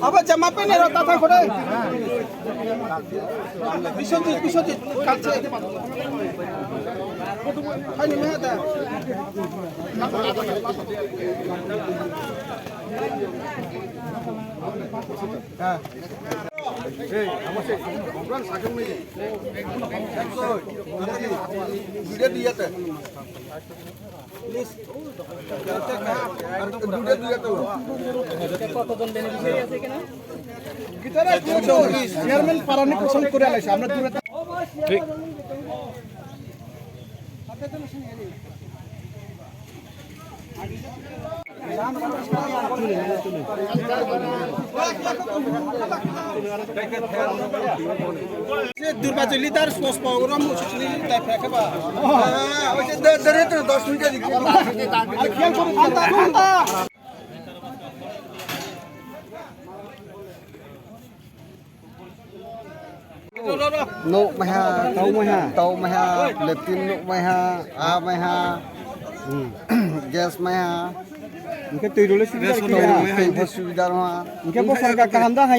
আবার জামা পেনে কথা করে বিশ্বজিৎ কাছে হয়নি মেহাদা হ্যাঁ আমার সেই প্রোগ্রাম সাকম নেই ভিডিও দিয়েতে প্লিজ ভিডিও দিয়েতে কতজন বেনিফিশিয়ারি আছে কিনা গিটারে চেয়ারম্যান পারানি পছন্দ করে আলাইছে আমরা দূরে ঠিক দুর্বাচলি তার স্পষ্ট প্রোগ্রাম মুসলি তাই ফেকবা ওই যে ধরে তো 10 মিনিট দিকে আর খেয়াল করুন ঘন্টা nụ mày hà tàu mày hà lệp tin nụ mày hà mày hà gas mày hà इनके तैरुले सुविधा रहा इनके वो सरकार काम दा है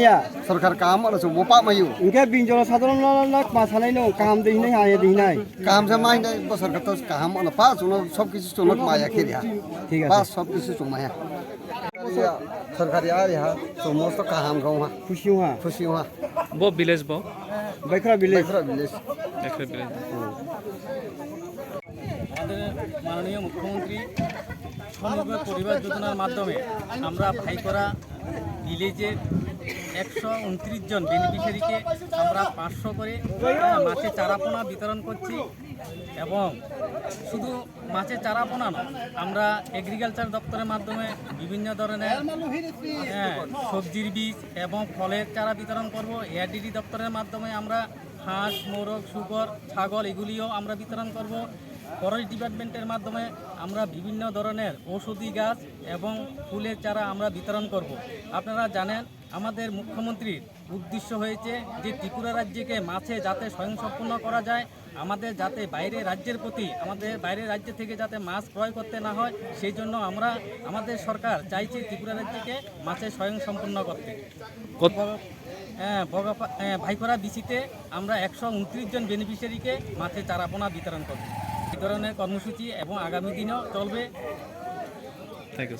सरकार काम और सब वो पाप मायू इनके बिंजोला साधारण लाख पासानाय नो काम दे नहीं आया दे नहीं काम से माइन दे वो सरकार तो काम और पास उन सब किसी चुनक माया खेलिया ठीक है पास सब किसी चुमाया सरकार यार यहाँ तो मोस्ट तो काम गाँव खुशी हुआ वो विलेज बो बैखरा विलेज আমাদের মাননীয় মুখ্যমন্ত্রী স্বনির্ভর পরিবার যোজনার মাধ্যমে আমরা ভাইকরা ভিলেজের 129 জন বেনিফিশিয়ারিকে আমরা 500 করে মাছের চারাপোনা বিতরণ করছি এবং শুধু মাছের চারাপোনা নয় আমরা এগ্রিকালচার দপ্তরের মাধ্যমে বিভিন্ন ধরনের সবজির বীজ এবং ফলের চারা বিতরণ করব। এআরডিডি দপ্তরের মাধ্যমে আমরা হাঁস মোরগ শুকর ছাগল এগুলিও আমরা বিতরণ করব। ফরেস্ট ডিপার্টমেন্টের মাধ্যমে আমরা বিভিন্ন ধরনের ঔষধি গাছ এবং ফুলের চারা আমরা বিতরণ করব। আপনারা জানেন আমাদের মুখ্যমন্ত্রীর উদ্দেশ্য হয়েছে যে ত্রিপুরা রাজ্যকে মাছে যাতে স্বয়ংসম্পূর্ণ করা যায়, আমাদের যাতে বাইরের রাজ্যের প্রতি আমাদের বাইরের রাজ্য থেকে যাতে মাছ ক্রয় করতে না হয়, সেই জন্য আমাদের সরকার চাইছে ত্রিপুরা রাজ্যকে মাছে স্বয়ংসম্পূর্ণ করতে। ভাইকরা বিসিতে আমরা 129 জন বেনিফিশিয়ারিকে মাছের চারাপোনা বিতরণ করব। এই ধরনের কর্মসূচি এবং আগামী দিনেও চলবে। Thank you.